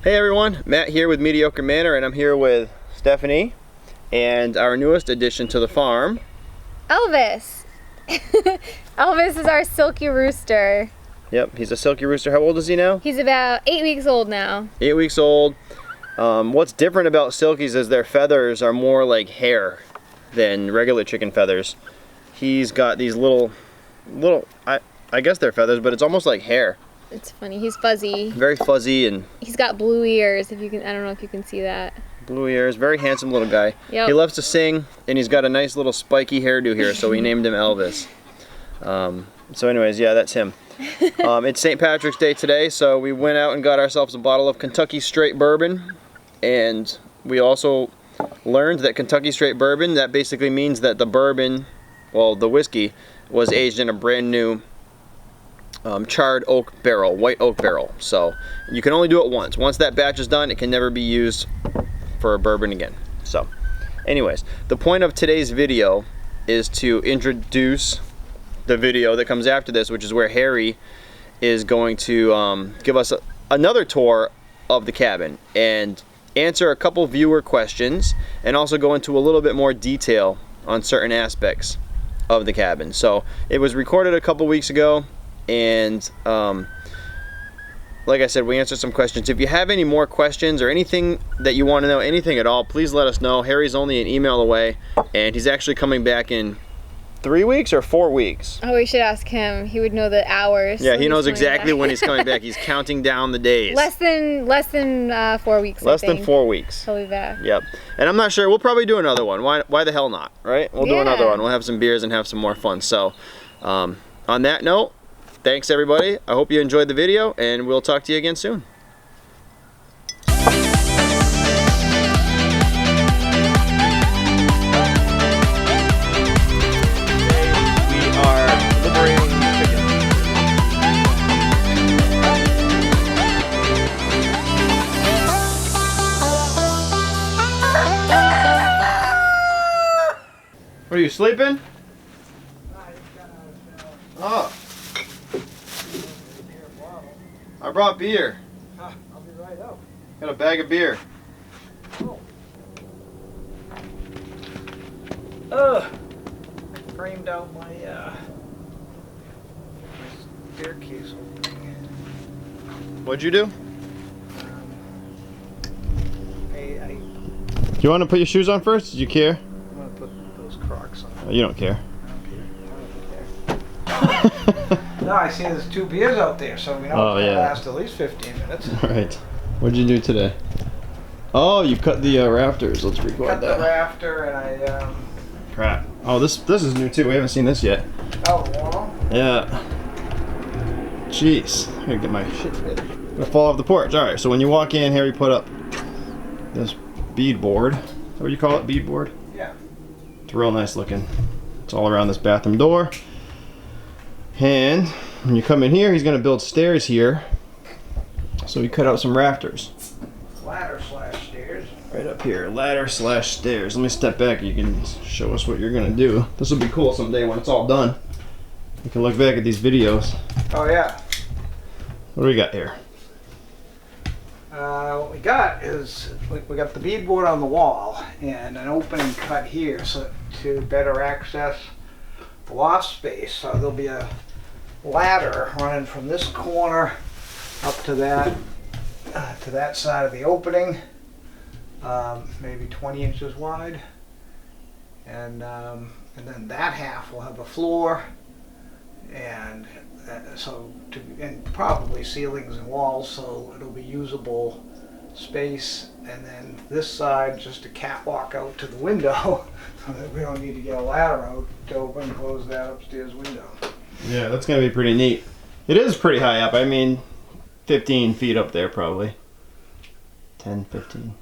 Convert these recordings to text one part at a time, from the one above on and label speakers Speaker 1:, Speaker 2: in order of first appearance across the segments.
Speaker 1: Hey everyone, Matt here with Mediocre Manor, and I'm here with Stephanie and our newest addition to the farm,
Speaker 2: Elvis. Elvis is our silky rooster.
Speaker 1: Yep, he's a silky rooster. How old is he now?
Speaker 2: He's about 8 weeks old now.
Speaker 1: 8 weeks old. What's different about silkies is their feathers are more like hair than regular chicken feathers. He's got these little, I guess they're feathers, but it's almost like hair.
Speaker 2: It's funny. He's fuzzy.
Speaker 1: Very fuzzy, and
Speaker 2: he's got blue ears. If you can, I don't know if you can see that.
Speaker 1: Blue ears. Very handsome little guy.
Speaker 2: Yep.
Speaker 1: He loves to sing, and he's got a nice little spiky hairdo here, so we named him Elvis. So anyways, yeah, that's him. It's St. Patrick's Day today, so we went out and got ourselves a bottle of Kentucky Straight Bourbon, and we also learned that Kentucky Straight Bourbon, that basically means that the bourbon, well, the whiskey, was aged in a brand new charred oak barrel, white oak barrel. So you can only do it once. Once that batch is done, it can never be used for a bourbon again. So anyways, the point of today's video is to introduce the video that comes after this, which is where Harry is going to give us another tour of the cabin and answer a couple viewer questions, and also go into a little bit more detail on certain aspects of the cabin. So it was recorded a couple weeks ago, and like I said, we answered some questions. If you have any more questions or anything that you want to know, anything at all, please let us know. Harry's only an email away, and he's actually coming back in 3 weeks or 4 weeks.
Speaker 2: Oh, we should ask him. He would know the hours.
Speaker 1: Yeah, he knows exactly when he's coming back. He's counting down the days.
Speaker 2: Less than 4 weeks.
Speaker 1: Less than 4 weeks.
Speaker 2: He'll be back.
Speaker 1: Yep. And I'm not sure. We'll probably do another one. Why the hell not? Right? We'll do another one. We'll have some beers and have some more fun. So, on that note, thanks everybody. I hope you enjoyed the video, and we'll talk to you again soon. Are you sleeping? Oh. I brought beer.
Speaker 3: I'll be right out.
Speaker 1: Got a bag of beer.
Speaker 3: Oh. I framed out my staircase opening.
Speaker 1: What'd you do?
Speaker 3: Do
Speaker 1: you want to put your shoes on first? Did you care?
Speaker 3: I'm gonna put those Crocs on.
Speaker 1: Oh, you don't care.
Speaker 3: I don't care. No, I see there's 2 beers out there, so we know it's gonna last at least 15 minutes.
Speaker 1: All right. What'd you do today? Oh, you cut the rafters. Let's record
Speaker 3: Cut
Speaker 1: that.
Speaker 3: the rafter, and I
Speaker 1: Crap. Oh, this is new too. We haven't seen this yet.
Speaker 3: oh, well,
Speaker 1: Yeah. Jeez. I gotta get my shit together. I'm gonna fall off the porch. All right. So when you walk in, Harry put up this beadboard. Is that what you call it? Beadboard?
Speaker 3: yeah.
Speaker 1: It's real nice looking. It's all around this bathroom door. And when you come in here, he's gonna build stairs here. So we cut out some rafters.
Speaker 3: Ladder / stairs.
Speaker 1: Right up here, ladder / stairs. Let me step back. You can show us what you're gonna do. This will be cool someday when it's all done. You can look back at these videos.
Speaker 3: Oh yeah.
Speaker 1: What do we got here?
Speaker 3: What we got is we got the beadboard on the wall and an opening cut here so to better access the loft space. So there'll be a ladder running from this corner up to that side of the opening, maybe 20 inches wide, and then that half will have a floor, and and probably ceilings and walls, so it'll be usable space. And then this side, just a catwalk out to the window, so that we don't need to get a ladder out to open and close that upstairs window.
Speaker 1: Yeah, that's gonna be pretty neat. It is pretty high up. I mean, 15 feet up there probably. 10, 15.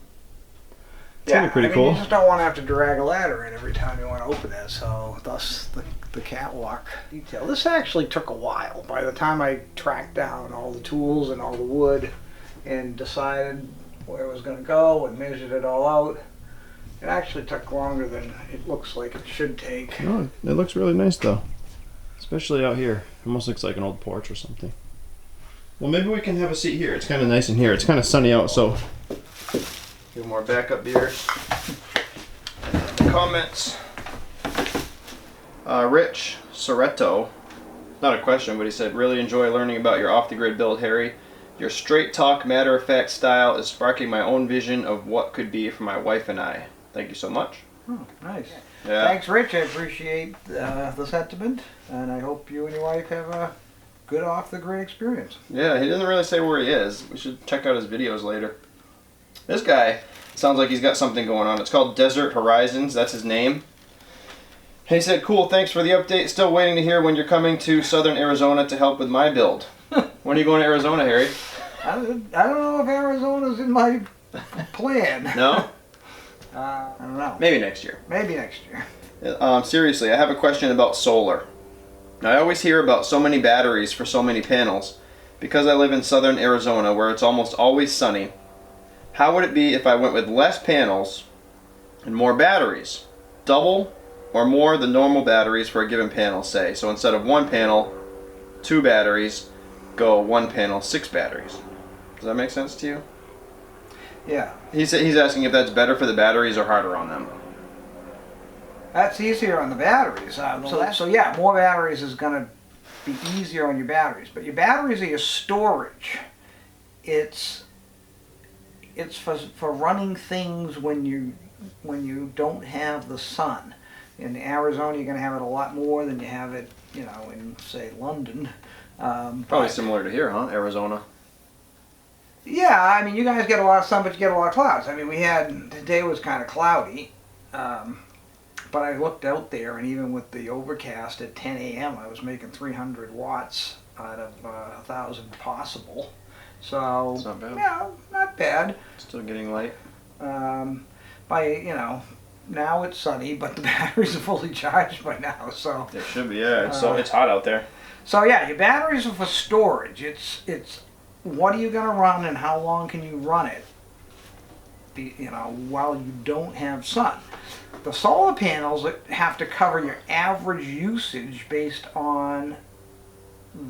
Speaker 1: It's gonna be pretty cool.
Speaker 3: You just don't want to have to drag a ladder in every time you want to open it, so thus the catwalk detail. This actually took a while. By the time I tracked down all the tools and all the wood and decided where it was going to go and measured it all out, it actually took longer than it looks like it should take.
Speaker 1: No, it looks really nice though. Especially out here. It almost looks like an old porch or something. Well, maybe we can have a seat here. It's kind of nice in here. It's kind of sunny out, so. A few more backup beers. Comments. Rich Soretto, not a question, but he said, really enjoy learning about your off-the-grid build, Harry. Your straight talk, matter-of-fact style is sparking my own vision of what could be for my wife and I. Thank you so much.
Speaker 3: Oh, nice.
Speaker 1: Yeah.
Speaker 3: Thanks, Rich. I appreciate the sentiment, and I hope you and your wife have a good off-the-grid experience.
Speaker 1: Yeah, he doesn't really say where he is. We should check out his videos later. This guy sounds like he's got something going on. It's called Desert Horizons. That's his name. He said, cool, thanks for the update. Still waiting to hear when you're coming to southern Arizona to help with my build. When are you going to Arizona, Harry?
Speaker 3: I don't know if Arizona's in my plan.
Speaker 1: No?
Speaker 3: I don't know.
Speaker 1: Maybe next year.
Speaker 3: Maybe next year.
Speaker 1: Seriously, I have a question about solar. I always hear about so many batteries for so many panels. Because I live in southern Arizona where it's almost always sunny, how would it be if I went with less panels and more batteries? Double or more the normal batteries for a given panel, say. So instead of one panel, 2 batteries, go 1 panel, 6 batteries. Does that make sense to you?
Speaker 3: Yeah.
Speaker 1: He's asking if that's better for the batteries or harder on them.
Speaker 3: That's easier on the batteries. So yeah, more batteries is going to be easier on your batteries. But your batteries are your storage. It's for running things when you don't have the sun. In Arizona, you're going to have it a lot more than you have it, in say London.
Speaker 1: Probably similar to here, huh? Arizona.
Speaker 3: Yeah, I mean, you guys get a lot of sun, but you get a lot of clouds. I mean, today was kind of cloudy, but I looked out there, and even with the overcast at 10 a.m., I was making 300 watts out of 1,000 possible. So,
Speaker 1: it's not bad.
Speaker 3: Yeah, not bad.
Speaker 1: Still getting light.
Speaker 3: Now it's sunny, but the batteries are fully charged by now, so.
Speaker 1: They should be, yeah. It's hot out there.
Speaker 3: So yeah, your batteries are for storage. It's what are you going to run and how long can you run it, while you don't have sun. The solar panels have to cover your average usage based on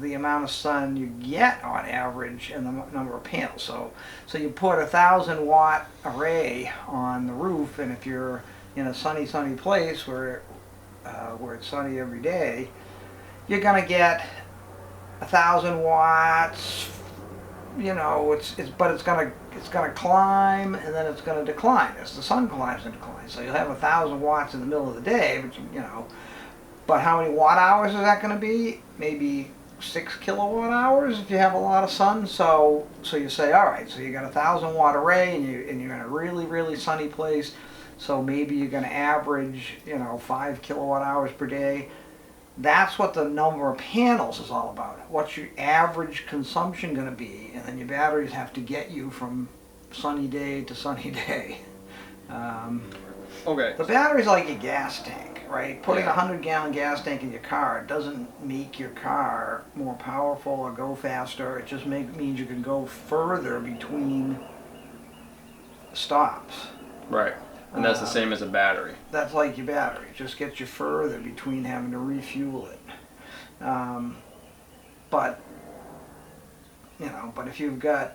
Speaker 3: the amount of sun you get on average and the number of panels. So you put a 1,000-watt array on the roof, and if you're in a sunny place where it's sunny every day, you're going to get 1,000 watts. But it's gonna climb, and then it's gonna decline as the sun climbs and declines. So you'll have 1,000 watts in the middle of the day, but how many watt hours is that gonna be? Maybe 6 kilowatt hours if you have a lot of sun. So you say, all right, so you got a 1,000-watt array, and you're in a really sunny place. So maybe you're gonna average 5 kilowatt hours per day. That's what the number of panels is all about. What's your average consumption going to be? And then your batteries have to get you from sunny day to sunny day.
Speaker 1: Okay.
Speaker 3: The battery's like your gas tank, right? Putting a 100-gallon gas tank in your car doesn't make your car more powerful or go faster. It just means you can go further between stops.
Speaker 1: Right. And that's the same as a battery.
Speaker 3: That's like your battery. It just gets you further between having to refuel it. But if you've got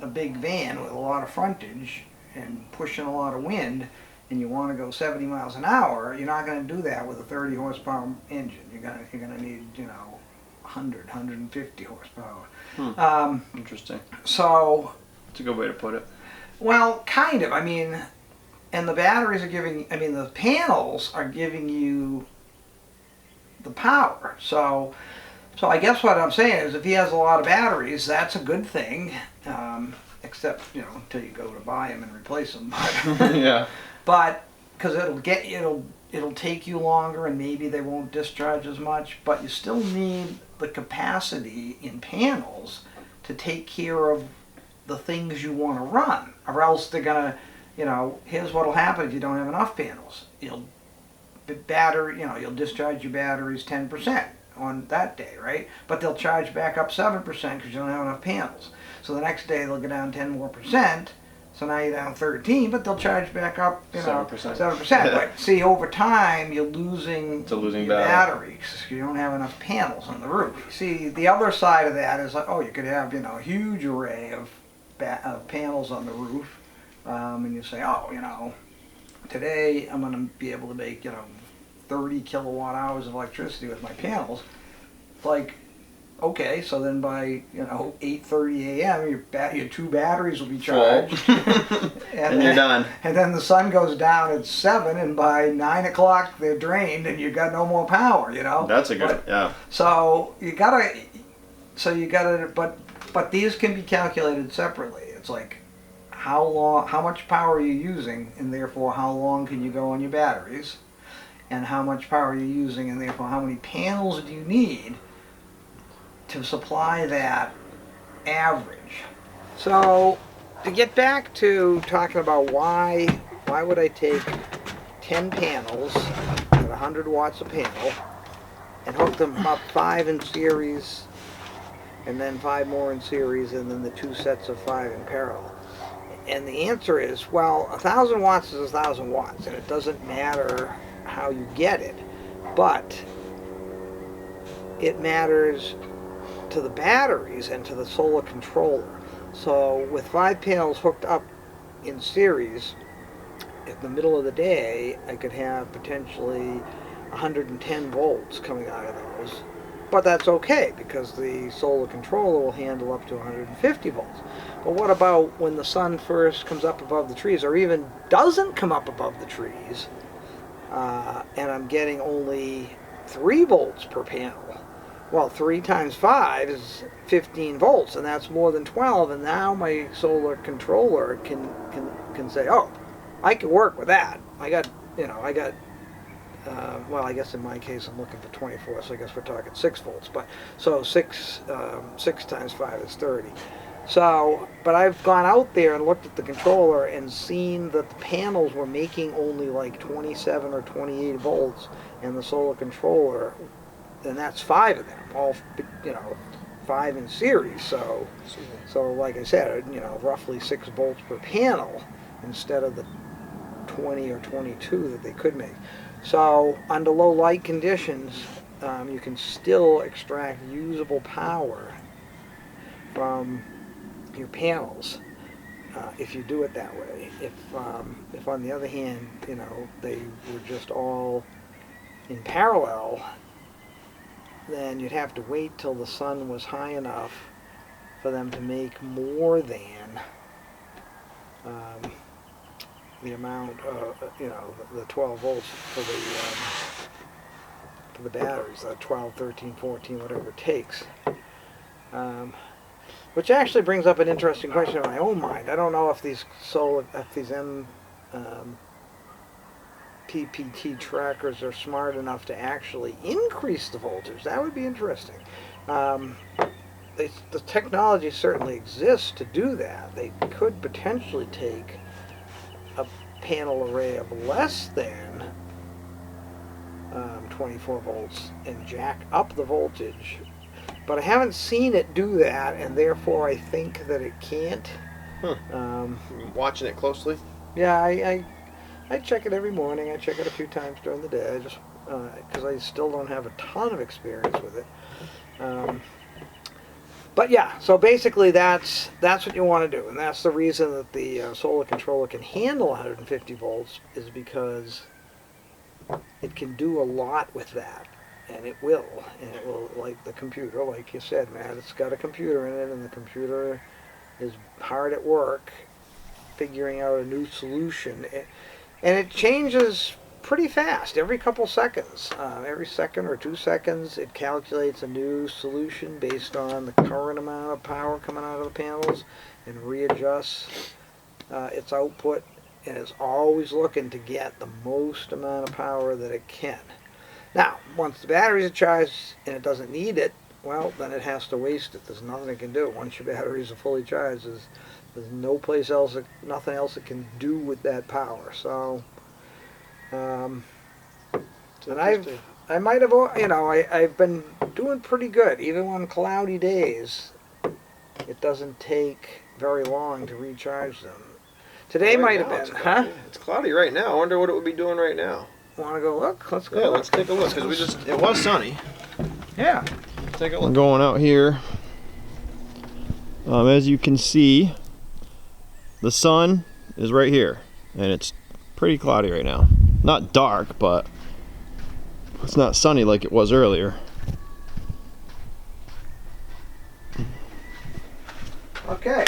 Speaker 3: a big van with a lot of frontage and pushing a lot of wind, and you want to go 70 miles an hour, you're not going to do that with a 30 horsepower engine. You're going to need 100, 150 horsepower.
Speaker 1: Interesting.
Speaker 3: So
Speaker 1: it's a good way to put it.
Speaker 3: Well, kind of. I mean. And the batteries are the panels are giving you the power. So I guess what I'm saying is if he has a lot of batteries, that's a good thing. Except, until you go to buy them and replace them.
Speaker 1: Yeah.
Speaker 3: But, because it'll take you longer, and maybe they won't discharge as much, but you still need the capacity in panels to take care of the things you want to run, or else they're going to, here's what'll happen if you don't have enough panels. You'll discharge your batteries 10% on that day, right? But they'll charge back up 7% because you don't have enough panels. So the next day they'll go down 10 more percent. So now you're down 13, but they'll charge back up,
Speaker 1: 7%.
Speaker 3: 7%. But see, over time, you're losing
Speaker 1: It's a losing
Speaker 3: your
Speaker 1: battle.
Speaker 3: batteries. You don't have enough panels on the roof. See, the other side of that is like, oh, you could have, a huge array of panels on the roof, and you say, oh, today I'm going to be able to make, 30 kilowatt hours of electricity with my panels. Like, okay, so then by 8:30 a.m. your 2 batteries will be charged,
Speaker 1: and you're done.
Speaker 3: And then the sun goes down at 7, and by 9 o'clock they're drained, and you've got no more power.
Speaker 1: That's a good, yeah.
Speaker 3: So you gotta, but these can be calculated separately. It's like how much power are you using, and therefore how long can you go on your batteries, and how much power are you using, and therefore how many panels do you need to supply that average. So to get back to talking about why would I take 10 panels at 100 watts a panel and hook them up 5 in series and then 5 more in series and then the 2 sets of 5 in parallel? And the answer is, well, 1,000 watts is 1,000 watts, and it doesn't matter how you get it, but it matters to the batteries and to the solar controller. So with 5 panels hooked up in series, in the middle of the day, I could have potentially 110 volts coming out of those. But that's okay, because the solar controller will handle up to 150 volts. But what about when the sun first comes up above the trees, or even doesn't come up above the trees, and I'm getting only 3 volts per panel? Well, 3 times 5 is 15 volts, and that's more than 12. And now my solar controller can say, oh, I can work with that. I got, well, I guess in my case I'm looking for 24, so I guess we're talking 6 volts. But so 6 times 5 is 30. So, but I've gone out there and looked at the controller and seen that the panels were making only like 27 or 28 volts, and the solar controller, and that's 5 of them, all 5 in series. So like I said, roughly 6 volts per panel instead of the 20 or 22 that they could make. So under low light conditions, you can still extract usable power from your panels if you do it that way. If on the other hand, they were just all in parallel, then you'd have to wait till the sun was high enough for them to make more than the amount, the 12 volts for the batteries, 12, 13, 14, whatever it takes. Which actually brings up an interesting question in my own mind. I don't know if these PPT trackers are smart enough to actually increase the voltage. That would be interesting. The technology certainly exists to do that. They could potentially take a panel array of less than 24 volts and jack up the voltage, but I haven't seen it do that, and therefore I think that it can't.
Speaker 1: Watching it closely?
Speaker 3: Yeah, I check it every morning. I check it a few times during the day. I just because I still don't have a ton of experience with it. But yeah, so basically that's what you want to do, and that's the reason that the solar controller can handle 150 volts, is because it can do a lot with that, and it will, like the computer, like you said, Matt, it's got a computer in it, and the computer is hard at work figuring out a new solution, and it changes pretty fast, every couple seconds. Every second or 2 seconds, it calculates a new solution based on the current amount of power coming out of the panels and readjusts its output, and it's always looking to get the most amount of power that it can. Now, once the batteries are charged and it doesn't need it, well, then it has to waste it. There's nothing it can do. Once your batteries are fully charged, there's no place else, nothing else it can do with that power. So, and I might have, I've been doing pretty good. Even on cloudy days, it doesn't take very long to recharge them. Today
Speaker 1: Right
Speaker 3: might have
Speaker 1: now
Speaker 3: been,
Speaker 1: it's
Speaker 3: huh?
Speaker 1: cloudy. It's cloudy right now. I wonder what it would be doing right now.
Speaker 3: Want to go look? Let's go.
Speaker 1: Yeah,
Speaker 3: look.
Speaker 1: let's take a look because it was sunny.
Speaker 3: Yeah.
Speaker 1: Take a look. We're going out here. As you can see, the sun is right here, and it's pretty cloudy right now. Not dark, but it's not sunny like it was earlier.
Speaker 3: Okay.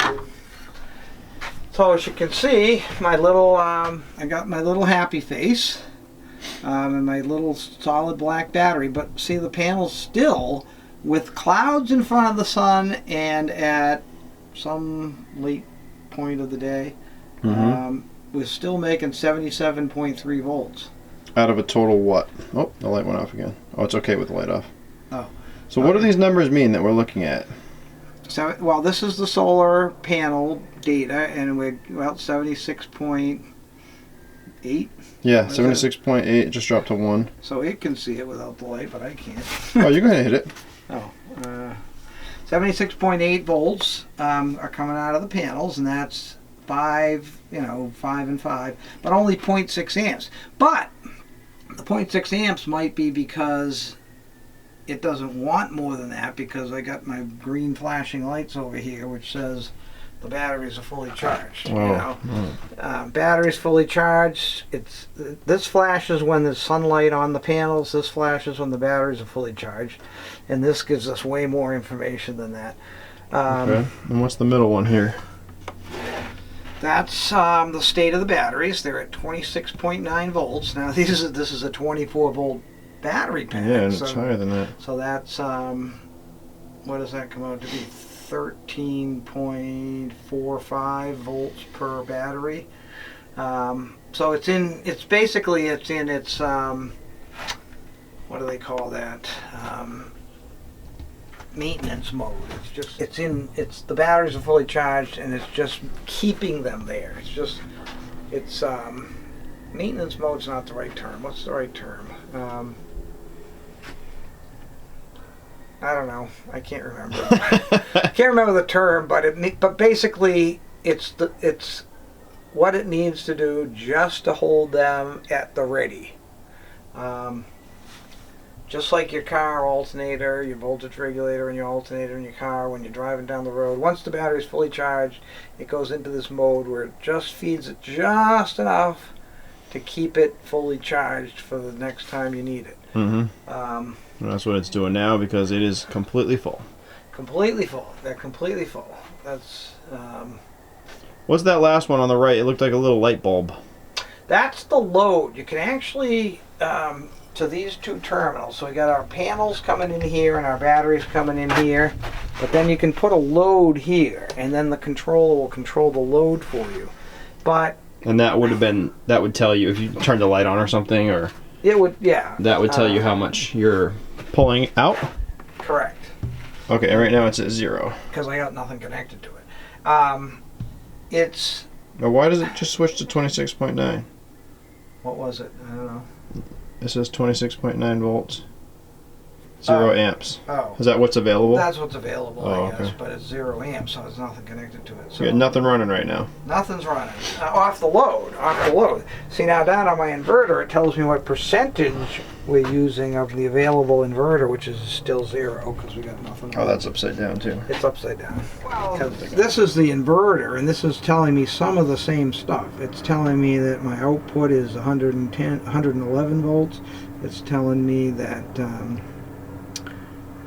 Speaker 3: So as you can see, my little I got my little happy face and my little solid black battery, but see the panel's still with clouds in front of the sun, and at some late point of the day, we're still making 77.3 volts.
Speaker 1: Out of a total what? Oh, the light went off again. Oh, it's okay with the light off.
Speaker 3: Oh.
Speaker 1: So what do these numbers mean that we're looking at?
Speaker 3: So, well, this is the solar panel data, and we're about 76.8.
Speaker 1: Yeah, 76.8 just dropped to 1.
Speaker 3: So it can see it without the light, but I can't.
Speaker 1: Oh, you're going to hit it.
Speaker 3: Oh, 76.8 volts are coming out of the panels, and that's 5 and 5, but only 0.6 amps. But the 0.6 amps might be because it doesn't want more than that, because I got my green flashing lights over here which says the batteries are fully charged. Batteries fully charged. This flashes when there's sunlight on the panels. This flashes when the batteries are fully charged, and this gives us way more information than that.
Speaker 1: Okay. And what's the middle one here?
Speaker 3: That's the state of the batteries. They're at 26.9 volts. Now this is a 24 volt battery pack.
Speaker 1: Yeah, and it's higher than that.
Speaker 3: So that's what does that come out to be? 13.45 volts per battery. So it's in its what do they call that? Maintenance mode. The batteries are fully charged, and it's just keeping them there. It's maintenance mode's not the right term. What's the right term? I don't know. I can't remember. I can't remember the term, but basically it's what it needs to do just to hold them at the ready. Just like your car alternator, your voltage regulator, and your alternator in your car when you're driving down the road. Once the battery's fully charged, it goes into this mode where it just feeds it just enough to keep it fully charged for the next time you need it.
Speaker 1: That's what it's doing now, because it is completely full.
Speaker 3: Completely full. They're completely full. That's.
Speaker 1: What's that last one on the right? It looked like a little light bulb.
Speaker 3: That's the load. You can actually to these two terminals. So we got our panels coming in here and our batteries coming in here, but then you can put a load here, and then the controller will control the load for you.
Speaker 1: And that would tell you if you turned the light on or something, or
Speaker 3: it would, yeah.
Speaker 1: That would tell you how much you're pulling out.
Speaker 3: Correct.
Speaker 1: Okay, right now it's at 0.
Speaker 3: Because I got nothing connected to it. It's.
Speaker 1: Now why does it just switch to 26.9?
Speaker 3: What was it? I don't know.
Speaker 1: It says 26.9 volts. 0 amps.
Speaker 3: Oh.
Speaker 1: Is that what's available?
Speaker 3: That's what's available, I guess,
Speaker 1: okay.
Speaker 3: but it's 0 amps, so there's nothing connected to it. So
Speaker 1: You got nothing running right now.
Speaker 3: Nothing's running. Off the load. See, now down on my inverter, it tells me what percentage we're using of the available inverter, which is still 0, because we got nothing.
Speaker 1: Oh, that's upside down too.
Speaker 3: It's upside down. Well, this is the inverter, and this is telling me some of the same stuff. It's telling me that my output is 111 volts. It's telling me that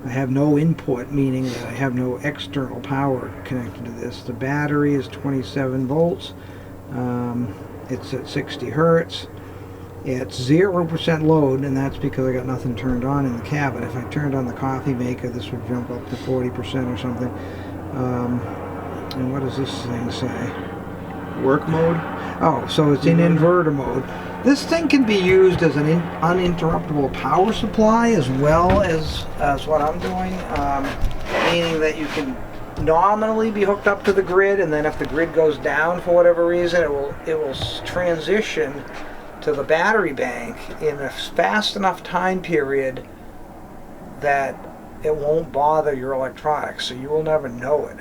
Speaker 3: I have no input, meaning that I have no external power connected to this. The battery is 27 volts. It's at 60 hertz. It's 0% load, and that's because I got nothing turned on in the cabin. If I turned on the coffee maker, this would jump up to 40% or something. And what does this thing say?
Speaker 1: Work mode?
Speaker 3: Oh, so it's in inverter mode. This thing can be used as an uninterruptible power supply as well as what I'm doing, meaning that you can nominally be hooked up to the grid, and then if the grid goes down for whatever reason, it will transition to the battery bank in a fast enough time period that it won't bother your electronics, so you will never know it.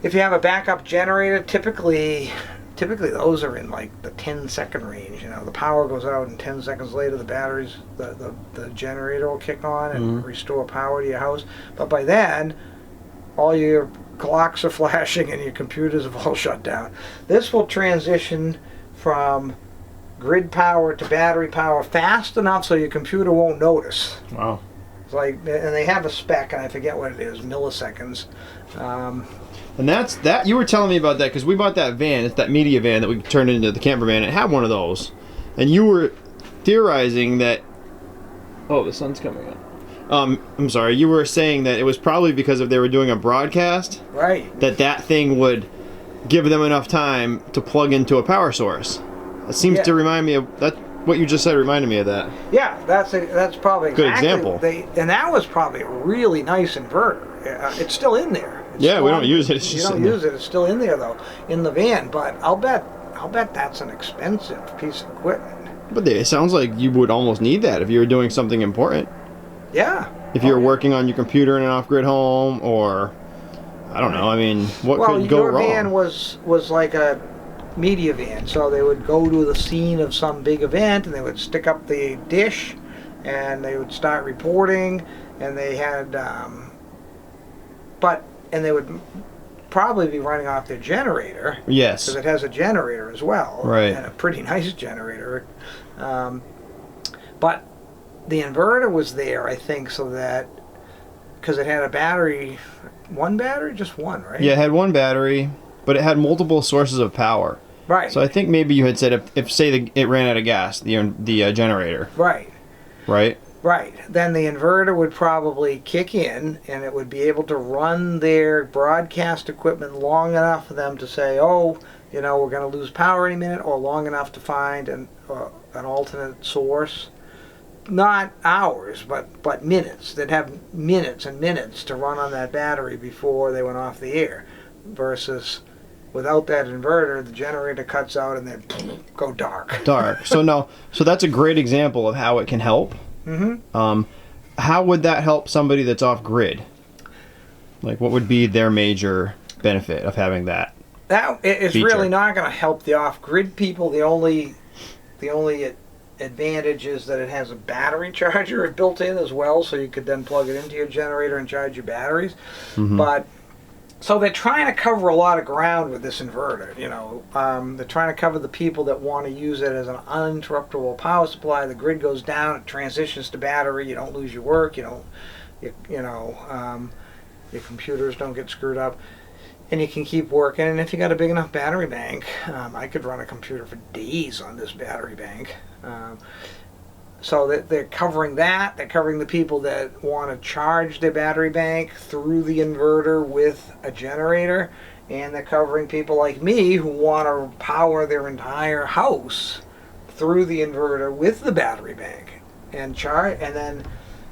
Speaker 3: if you have a backup generator, typically those are in like the 10-second range. You know, the power goes out and 10 seconds later the generator will kick on and restore power to your house. But by then, all your clocks are flashing and your computers have all shut down. This will transition from grid power to battery power fast enough so your computer won't notice.
Speaker 1: Wow.
Speaker 3: It's like, and they have a spec, and I forget what it is, milliseconds.
Speaker 1: And that's that. You were telling me about that because we bought that van. It's that media van that we turned into the camper van. It had one of those, and you were theorizing that. Oh, the sun's coming up. I'm sorry. You were saying that it was probably because if they were doing a broadcast,
Speaker 3: right?
Speaker 1: That thing would give them enough time to plug into a power source. It seems to remind me of that. What you just said reminded me of that.
Speaker 3: Yeah, that's probably
Speaker 1: good
Speaker 3: exactly
Speaker 1: example.
Speaker 3: And that was probably a really nice inverter. It's still in there. It's
Speaker 1: we don't use it. It's just
Speaker 3: you don't use it. It's still in there though, in the van. But I'll bet that's an expensive piece of equipment.
Speaker 1: But it sounds like you would almost need that if you were doing something important.
Speaker 3: Yeah.
Speaker 1: If you're working on your computer in an off-grid home, or I don't know. I mean, what could go wrong?
Speaker 3: Well, your van was like a media van, so they would go to the scene of some big event and they would stick up the dish and they would start reporting, and they had and they would probably be running off their generator.
Speaker 1: Yes,
Speaker 3: because it has a generator as well,
Speaker 1: right?
Speaker 3: And a pretty nice generator. But the inverter was there, I think, so that because it had a battery, just one, right?
Speaker 1: Yeah, it had one battery, but it had multiple sources of power.
Speaker 3: Right.
Speaker 1: So I think maybe you had said if say it ran out of gas, the generator.
Speaker 3: Right.
Speaker 1: Right.
Speaker 3: Right. Then the inverter would probably kick in, and it would be able to run their broadcast equipment long enough for them to say, oh, we're going to lose power any minute, or long enough to find an alternate source. Not hours, but minutes. They'd have minutes and minutes to run on that battery before they went off the air. Versus without that inverter, the generator cuts out and then go dark. So that's a great example of how it can help. Mm-hmm. How would that help somebody that's off grid? Like, what would be their major benefit of having that? That is
Speaker 1: feature?
Speaker 3: Really not going to help the off grid people. The only advantage is that it has a battery charger built in as well, so you could then plug it into your generator and charge your batteries. Mm-hmm. But so they're trying to cover a lot of ground with this inverter. They're trying to cover the people that want to use it as an uninterruptible power supply. The grid goes down, it transitions to battery. You don't lose your work. Your computers don't get screwed up, and you can keep working. And if you got a big enough battery bank, I could run a computer for days on this battery bank. So that they're covering that. They're covering the people that want to charge their battery bank through the inverter with a generator, and they're covering people like me who want to power their entire house through the inverter with the battery bank and charge. And then,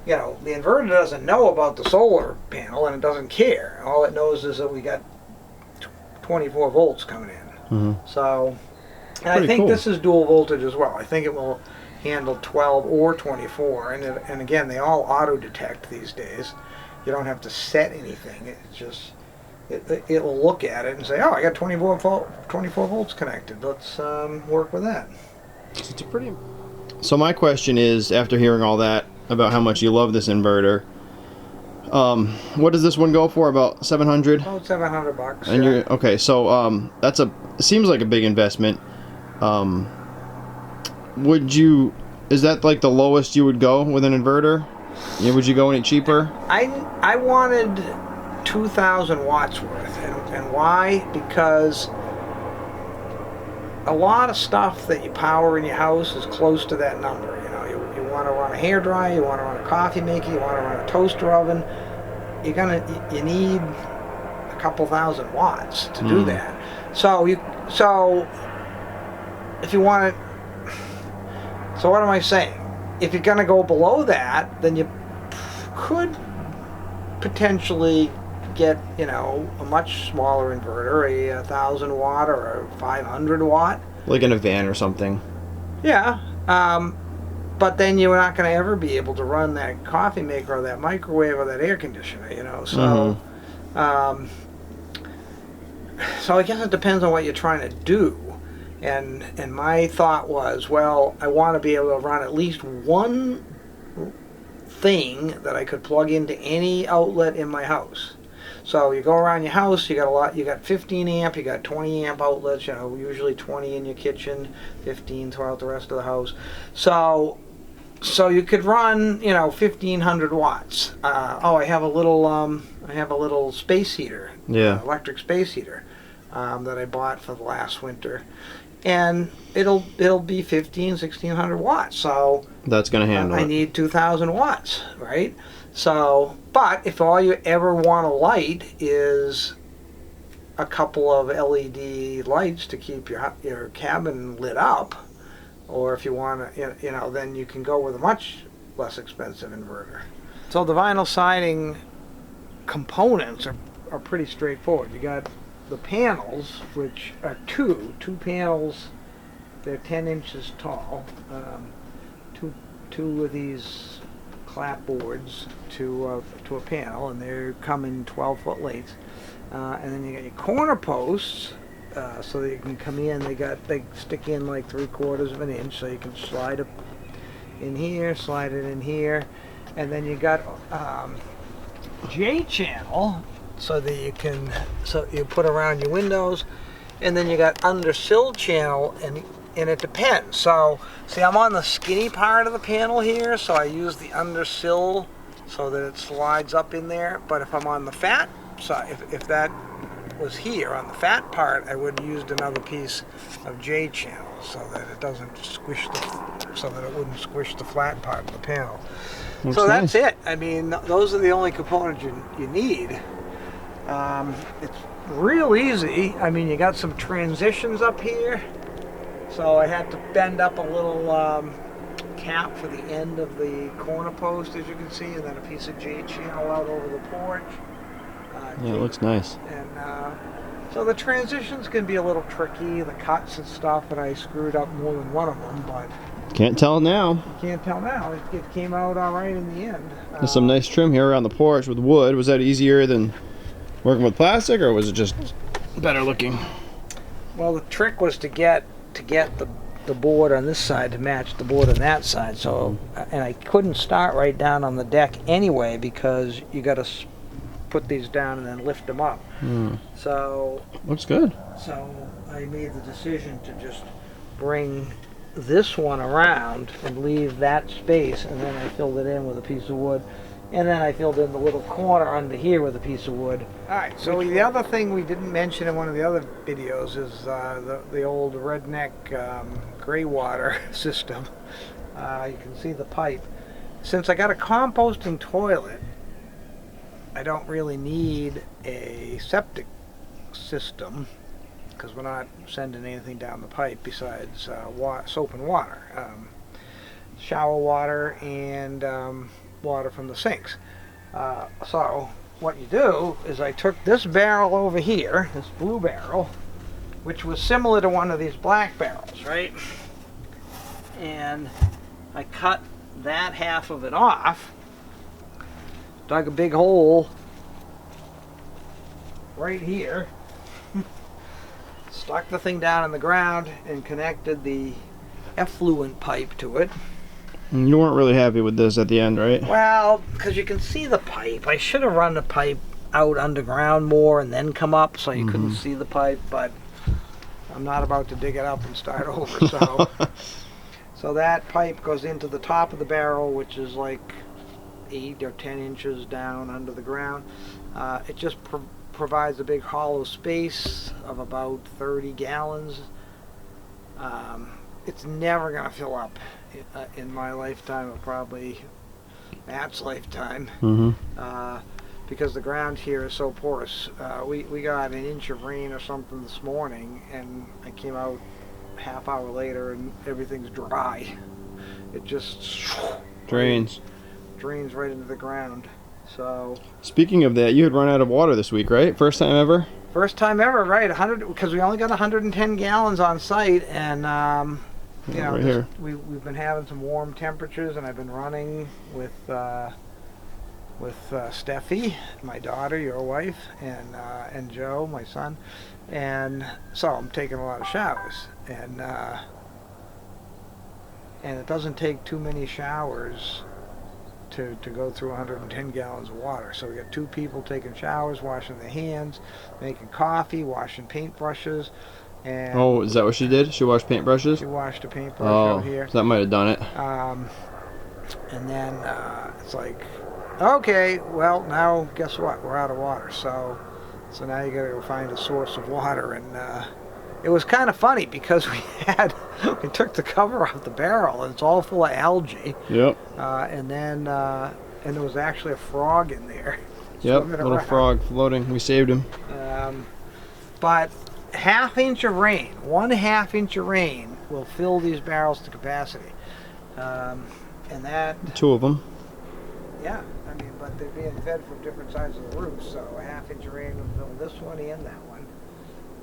Speaker 3: the inverter doesn't know about the solar panel, and it doesn't care. All it knows is that we got 24 volts coming in. Mm-hmm. So, and I think this is dual voltage as well. I think it will handle 12 or 24, and again, they all auto detect these days. You don't have to set anything. It's just it will look at it and say, oh, I got 24 volts connected. Let's work with that.
Speaker 1: So my question is, after hearing all that about how much you love this inverter, what does this one go for? About $700?
Speaker 3: Oh, $700.
Speaker 1: And you're okay. So it seems like a big investment. Is that like the lowest you would go with an inverter? Would you go any cheaper?
Speaker 3: I wanted 2,000 watts worth, and why? Because a lot of stuff that you power in your house is close to that number. You want to run a hairdryer, you want to run a coffee maker, you want to run a toaster oven. You need a couple thousand watts to do that. So if you want it. So what am I saying? If you're going to go below that, then you could potentially get, a much smaller inverter, a 1,000 watt or a 500 watt. Like
Speaker 1: in a van or something.
Speaker 3: Yeah. But then you're not going to ever be able to run that coffee maker or that microwave or that air conditioner, So, So I guess it depends on what you're trying to do. And my thought was, well, I want to be able to run at least one thing that I could plug into any outlet in my house. So you go around your house, you got 15 amp, you got 20 amp outlets, you know, usually 20 in your kitchen, 15 throughout the rest of the house. So you could run, you know, 1500 watts. I have a little space heater, electric space heater, that I bought for the last winter, and it'll be 1600 watts. So
Speaker 1: that's gonna handle it.
Speaker 3: I need 2000 watts, right? So, but if all you ever want to light is a couple of LED lights to keep your cabin lit up, or if you want to, you know, then you can go with a much less expensive inverter. So the vinyl siding components are pretty straightforward. You got the panels, which are two panels. They're 10 inches tall. Two of these clapboards to a panel, and they come in 12-foot lengths. And then you got your corner posts, so that you can come in. They stick in like 3/4 of an inch, so you can slide it in here, slide it in here, and then you got J channel, so that you put around your windows, and then you got under sill channel, and it depends. So see, I'm on the skinny part of the panel here, so I use the under sill so that it slides up in there. But if I'm on the fat side, if that was here on the fat part, I would have used another piece of J channel so that it doesn't squish so that it wouldn't squish the flat part of the panel.
Speaker 1: Looks
Speaker 3: so
Speaker 1: nice.
Speaker 3: that's it. I mean, those are the only components you need. It's real easy. I mean, you got some transitions up here, so I had to bend up a little cap for the end of the corner post, as you can see, and then a piece of J channel out over the porch.
Speaker 1: Yeah, it looks nice.
Speaker 3: And so the transitions can be a little tricky, the cuts and stuff, and I screwed up more than one of them, but
Speaker 1: Can't tell now.
Speaker 3: you can't tell now. It came out all right in the end.
Speaker 1: There's some nice trim here around the porch with wood. Was that easier than working with plastic, or was it just better looking?
Speaker 3: Well, the trick was to get the board on this side to match the board on that side. So, and I couldn't start right down on the deck anyway, because you got to put these down and then lift them up. So
Speaker 1: Looks good.
Speaker 3: So I made the decision to just bring this one around and leave that space, and then I filled it in with a piece of wood, and then I filled in the little corner under here with a piece of wood. Alright, so the other thing we didn't mention in one of the other videos is the old redneck gray water system. You can see the pipe. Since I got a composting toilet, I don't really need a septic system, because we're not sending anything down the pipe besides soap and water, shower water, and water from the sinks. So what you do is I took this barrel over here, this blue barrel, which was similar to one of these black barrels, right? And I cut that half of it off, dug a big hole right here, stuck the thing down in the ground, and connected the effluent pipe to it.
Speaker 1: You weren't really happy with this at the end, right?
Speaker 3: Well, because you can see the pipe. I should have run the pipe out underground more and then come up so you couldn't see the pipe, but I'm not about to dig it up and start over. So, so that pipe goes into the top of the barrel, which is like 8 or 10 inches down under the ground. It just provides a big hollow space of about 30 gallons. It's never going to fill up in my lifetime, or probably Matt's lifetime, because the ground here is so porous. We got an inch of rain or something this morning, and I came out half hour later and everything's dry. It just
Speaker 1: Drains
Speaker 3: right into the ground. So
Speaker 1: speaking of that, you had run out of water this week, right? First time ever?
Speaker 3: First time ever, right? 100, because we only got 110 gallons on site, and you know,
Speaker 1: right here.
Speaker 3: we've been having some warm temperatures, and I've been running with with Steffi, my daughter, your wife, and Joe, my son, and so I'm taking a lot of showers, and it doesn't take too many showers to go through 110 gallons of water. So we got 2 people taking showers, washing their hands, making coffee, washing paintbrushes, and
Speaker 1: Oh, is that what she did? She washed paintbrushes?
Speaker 3: she washed a paintbrush out here.
Speaker 1: So that might have done it.
Speaker 3: And then it's like, okay, well, now guess what? We're out of water. So now you got to go find a source of water. And it was kind of funny because we took the cover off the barrel and it's all full of algae.
Speaker 1: Yep.
Speaker 3: And there was actually a frog in there.
Speaker 1: Yep, little frog floating. We saved him.
Speaker 3: But ½ inch of rain, 1/2 inch of rain will fill these barrels to capacity. And that...
Speaker 1: 2 of them.
Speaker 3: Yeah, I mean, but they're being fed from different sides of the roof, so a ½ inch of rain will fill this one and that one.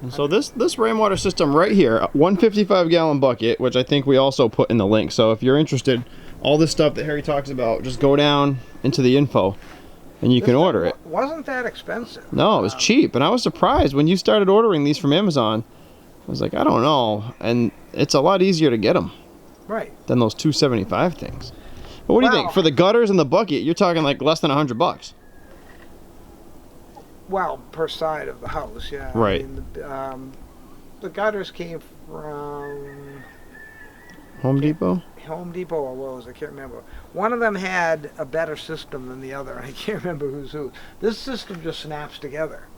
Speaker 1: And so this rainwater system right here, 155-gallon bucket, which I think we also put in the link. So if you're interested, all this stuff that Harry talks about, just go down into the info and you can order it.
Speaker 3: Wasn't that expensive?
Speaker 1: No, it was cheap. And I was surprised when you started ordering these from Amazon. I was like, I don't know. And it's a lot easier to get them.
Speaker 3: Right.
Speaker 1: Than those $275 things. But what do you think? For the gutters and the bucket, you're talking like less than $100.
Speaker 3: Well, per side of the house, yeah.
Speaker 1: Right.
Speaker 3: I mean, the gutters came from
Speaker 1: Home Depot?
Speaker 3: Home Depot or Lowe's, I can't remember. One of them had a better system than the other. I can't remember who's who. This system just snaps together.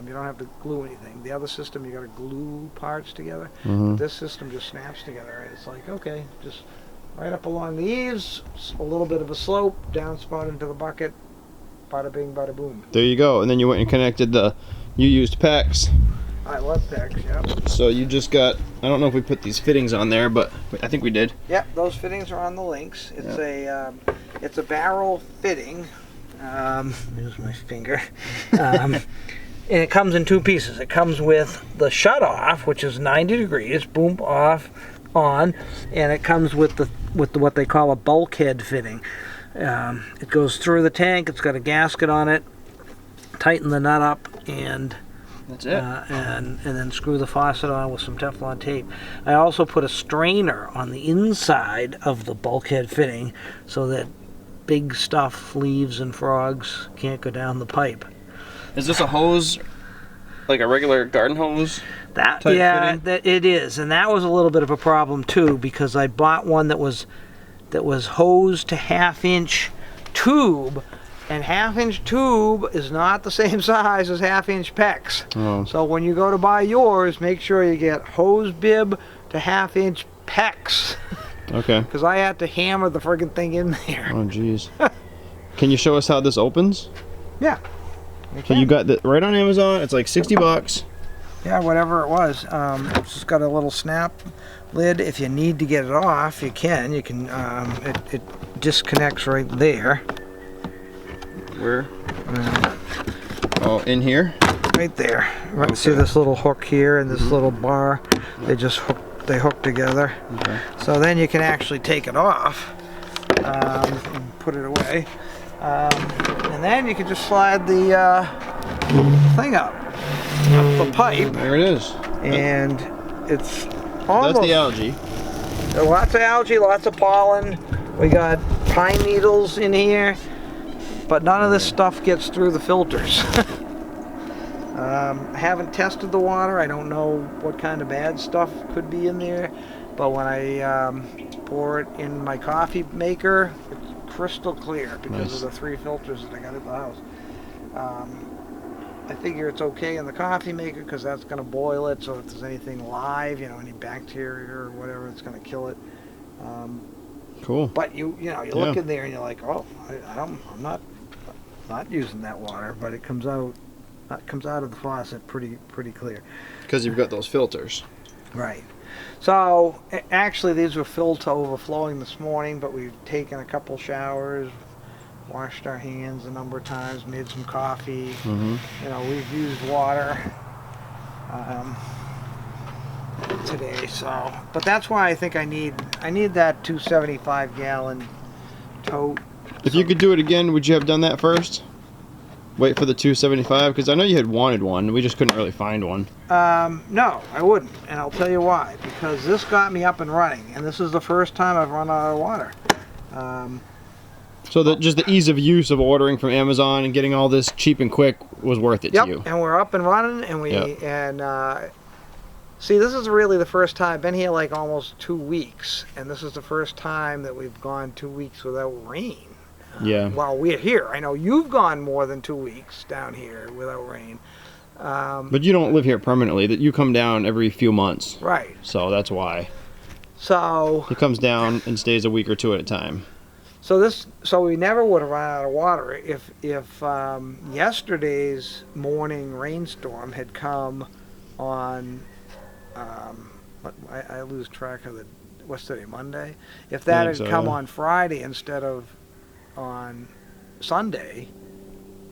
Speaker 3: You don't have to glue anything. The other system, you got to glue parts together. But this system just snaps together. And it's like, okay, just right up along the eaves, a little bit of a slope, downspout into the bucket, bada bing, bada boom.
Speaker 1: There you go. And then you went and connected you used PEX.
Speaker 3: I love PEX, yep.
Speaker 1: So you just got, I don't know if we put these fittings on there, but I think we did.
Speaker 3: Yep, those fittings are on the links. It's it's a barrel fitting. Here's my finger. And it comes in 2 pieces. It comes with the shut off, which is 90 degrees, boom, off, on, and it comes with what they call a bulkhead fitting. It goes through the tank. It's got a gasket on it. Tighten the nut up, and
Speaker 1: that's it.
Speaker 3: And then screw the faucet on with some Teflon tape. I also put a strainer on the inside of the bulkhead fitting so that big stuff, leaves and frogs, can't go down the pipe.
Speaker 1: Is this a hose, like a regular garden hose?
Speaker 3: Yeah, it is, and that was a little bit of a problem too because I bought one that was hosed to ½ inch tube, and ½ inch tube is not the same size as ½ inch PEX.
Speaker 1: Oh.
Speaker 3: So when you go to buy yours, make sure you get hose bib to ½ inch PEX.
Speaker 1: Okay.
Speaker 3: Because I had to hammer the friggin' thing in there.
Speaker 1: Oh, jeez. Can you show us how this opens?
Speaker 3: Yeah.
Speaker 1: So you got that right on Amazon. It's like $60.
Speaker 3: Yeah, whatever it was. It's just got a little snap lid. If you need to get it off, you can. You can. It disconnects right there.
Speaker 1: Where? Oh, in here?
Speaker 3: Right there. Right. Okay. See this little hook here and this little bar? They just hook together.
Speaker 1: Okay.
Speaker 3: So then you can actually take it off and put it away. And then you can just slide the thing up the pipe.
Speaker 1: There it is.
Speaker 3: And it's almost...
Speaker 1: That's the algae.
Speaker 3: Lots of algae, lots of pollen. We got pine needles in here. But none of this stuff gets through the filters. I haven't tested the water. I don't know what kind of bad stuff could be in there. But when I pour it in my coffee maker, it's crystal clear because of the 3 filters that I got at the house. I figure it's okay in the coffee maker because that's going to boil it. So if there's anything live, any bacteria or whatever, it's going to kill it.
Speaker 1: Cool.
Speaker 3: But you look in there and you're like, oh, I'm not using that water, but it comes out of the faucet pretty clear.
Speaker 1: Because you've got those filters.
Speaker 3: Right. So actually these were filled to overflowing this morning, but we've taken a couple showers, washed our hands a number of times, made some coffee. Mm-hmm. We've used water today. So, but that's why I think I need that 275-gallon tote
Speaker 1: If you could do it again, would you have done that first? Wait for the 275? Because I know you had wanted one. We just couldn't really find one.
Speaker 3: No, I wouldn't, and I'll tell you why. Because this got me up and running, and this is the first time I've run out of water.
Speaker 1: So just the ease of use of ordering from Amazon and getting all this cheap and quick was worth it to you.
Speaker 3: Yep, and we're up and running, and see, this is really the first time. I've been here like almost 2 weeks, and this is the first time that we've gone 2 weeks without rain.
Speaker 1: Yeah.
Speaker 3: While we're here. I know you've gone more than 2 weeks down here without rain.
Speaker 1: But you don't live here permanently. That you come down every few months.
Speaker 3: Right.
Speaker 1: So that's why.
Speaker 3: So
Speaker 1: it comes down and stays a week or two at a time.
Speaker 3: So we never would have run out of water if yesterday's morning rainstorm had come on. I lose track of what's today, Monday? If that had come on Friday instead of on Sunday,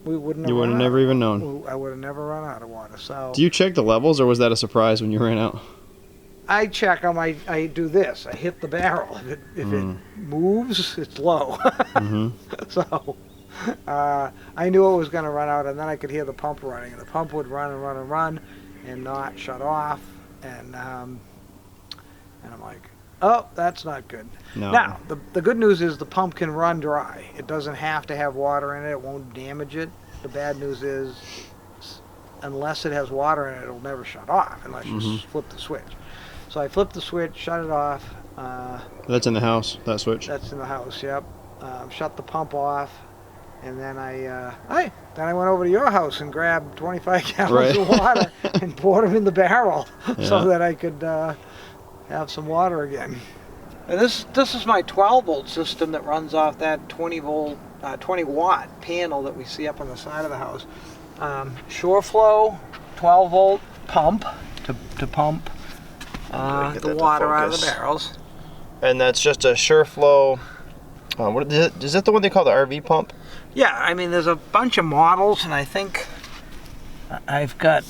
Speaker 3: we wouldn't have.
Speaker 1: You would have never even known.
Speaker 3: I would have never run out of water. So.
Speaker 1: Do you check the levels, or was that a surprise when you ran out?
Speaker 3: I check them. I do this. I hit the barrel. If it moves, it's low. So I knew it was going to run out, and then I could hear the pump running. And the pump would run and run and run, and not shut off. And I'm like, oh, that's not good.
Speaker 1: No.
Speaker 3: Now the good news is the pump can run dry. It doesn't have to have water in it. It won't damage it. The bad news is, unless it has water in it, it'll never shut off unless you flip the switch. So I flipped the switch, shut it off.
Speaker 1: That's in the house, that switch?
Speaker 3: That's in the house, yep. Shut the pump off, and then I went over to your house and grabbed 25 gallons of water and poured them in the barrel so that I could have some water again. And this is my 12-volt system that runs off that 20-watt panel that we see up on the side of the house. SureFlow 12-volt pump to pump the water out of the barrels.
Speaker 1: And that's just a SureFlow. Is that the one they call the RV pump?
Speaker 3: Yeah, I mean, there's a bunch of models, and I think I've got,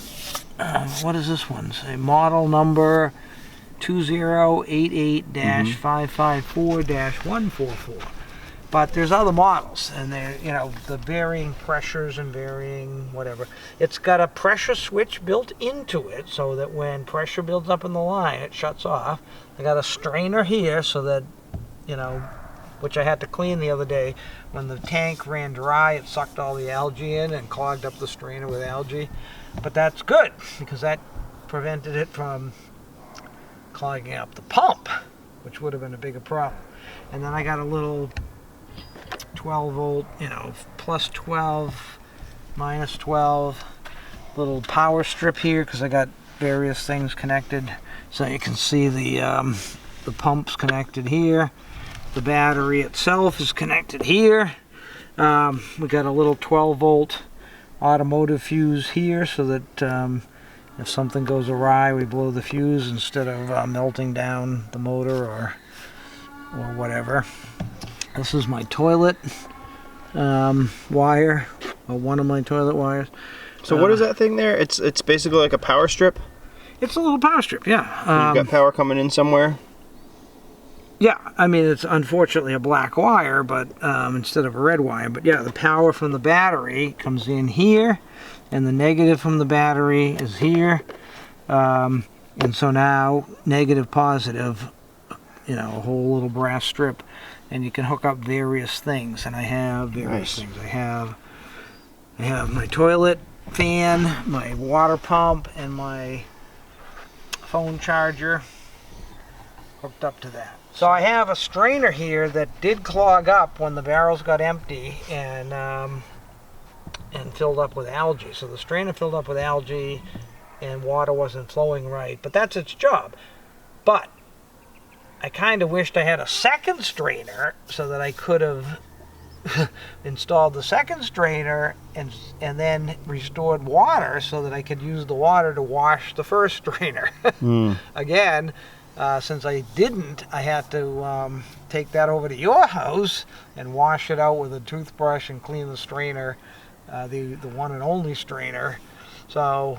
Speaker 3: what does this one say? Model number 2088-554-144. But there's other models, and they're, the varying pressures and varying whatever. It's got a pressure switch built into it so that when pressure builds up in the line, it shuts off. I got a strainer here so that, which I had to clean the other day. When the tank ran dry, it sucked all the algae in and clogged up the strainer with algae. But that's good, because that prevented it from clogging up the pump, which would have been a bigger problem. And then I got a little 12-volt, plus 12, minus 12, little power strip here, because I got various things connected. So you can see the pump's connected here. The battery itself is connected here. We got a little 12-volt automotive fuse here, so that if something goes awry, we blow the fuse instead of melting down the motor or whatever. This is my toilet wire, or one of my toilet wires.
Speaker 1: So what is that thing there? It's basically like a power strip?
Speaker 3: It's a little power strip, yeah.
Speaker 1: You've got power coming in somewhere?
Speaker 3: Yeah, I mean, it's unfortunately a black wire, but instead of a red wire. But yeah, the power from the battery comes in here, and the negative from the battery is here. And so now, negative, positive, a whole little brass strip. And you can hook up various things, and I have various things. I have my toilet fan, my water pump, and my phone charger hooked up to that. So I have a strainer here that did clog up when the barrels got empty and filled up with algae. So the strainer filled up with algae, and water wasn't flowing right. But that's its job. But I kind of wished I had a second strainer so that I could have installed the second strainer and then restored water so that I could use the water to wash the first strainer. Again, since I didn't, I had to take that over to your house and wash it out with a toothbrush and clean the strainer, the one and only strainer. So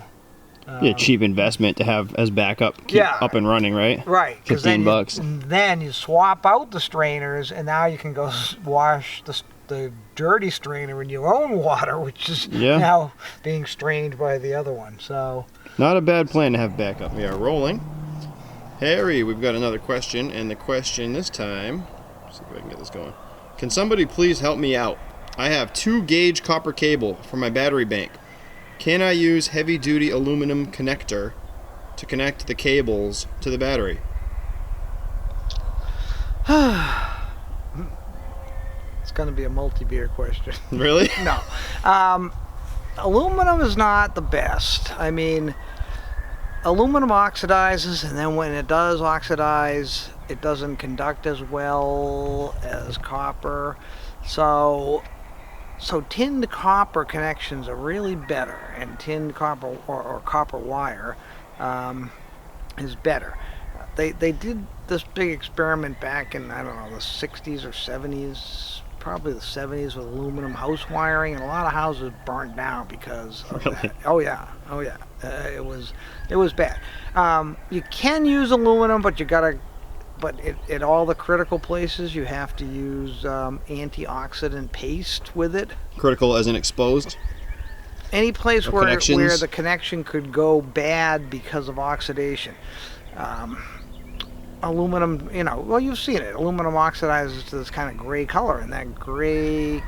Speaker 1: a cheap investment to have as backup, keep up and running, right?
Speaker 3: Right.
Speaker 1: $15.
Speaker 3: Then you swap out the strainers, and now you can go wash the dirty strainer in your own water, which is
Speaker 1: Yeah.
Speaker 3: now being strained by the other one. So
Speaker 1: Not a bad plan to have backup. We are rolling. Harry, we've got another question, and the question this time, let's see if I can get this going. Can somebody please help me out? I have 2-gauge copper cable for my battery bank. Can I use heavy-duty aluminum connector to connect the cables to the battery?
Speaker 3: it's going to be a multi-beer question.
Speaker 1: Really?
Speaker 3: No. Aluminum is not the best. I mean, aluminum oxidizes, and then when it does oxidize, it doesn't conduct as well as copper. So tinned copper connections are really better, and tinned copper or copper wire is better. They did this big experiment back in, I don't know, the 60s or 70s, probably the 70s, with aluminum house wiring, and a lot of houses burnt down because of
Speaker 1: Really?
Speaker 3: that. Oh yeah. It was bad. You can use aluminum, but at all the critical places you have to use antioxidant paste with it.
Speaker 1: Critical as in exposed?
Speaker 3: Any place where
Speaker 1: connections?
Speaker 3: the connection could go bad because of oxidation. Aluminum, well, you've seen it. Aluminum oxidizes to this kind of gray color, and that gray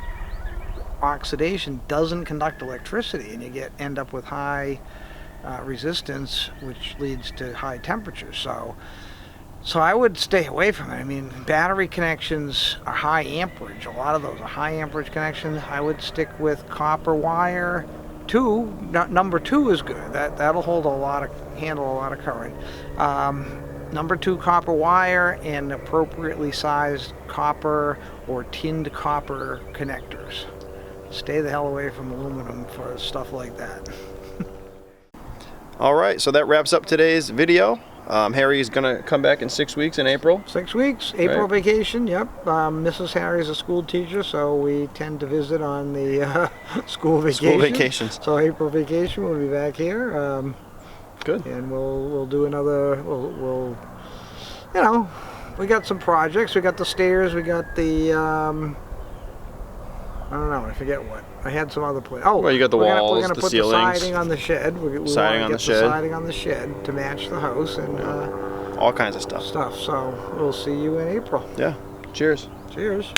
Speaker 3: oxidation doesn't conduct electricity, and you end up with high resistance, which leads to high temperatures. So I would stay away from it. I mean, battery connections are high amperage. A lot of those are high amperage connections. I would stick with copper wire. Number 2 is good. That'll handle a lot of current. Number 2 copper wire and appropriately sized copper or tinned copper connectors. Stay the hell away from aluminum for stuff like that.
Speaker 1: All right, so that wraps up today's video. Harry is going to come back in 6 weeks in April.
Speaker 3: 6 weeks, April
Speaker 1: Right.
Speaker 3: vacation, yep. Mrs. Harry is a school teacher, so we tend to visit on the school vacation.
Speaker 1: School vacations.
Speaker 3: So April vacation, we'll be back here.
Speaker 1: Good.
Speaker 3: And we'll do another, we got some projects. We got the stairs, we got the, I don't know, I forget what. I had some other plans. Oh,
Speaker 1: Well, you got the
Speaker 3: we're
Speaker 1: walls,
Speaker 3: gonna
Speaker 1: the
Speaker 3: put
Speaker 1: ceilings.
Speaker 3: the siding on the shed. We
Speaker 1: Siding
Speaker 3: wanna
Speaker 1: on
Speaker 3: get
Speaker 1: the shed.
Speaker 3: siding on the shed to match the house and
Speaker 1: All kinds of stuff.
Speaker 3: stuff. So we'll see you in April.
Speaker 1: Yeah. Cheers.
Speaker 3: Cheers.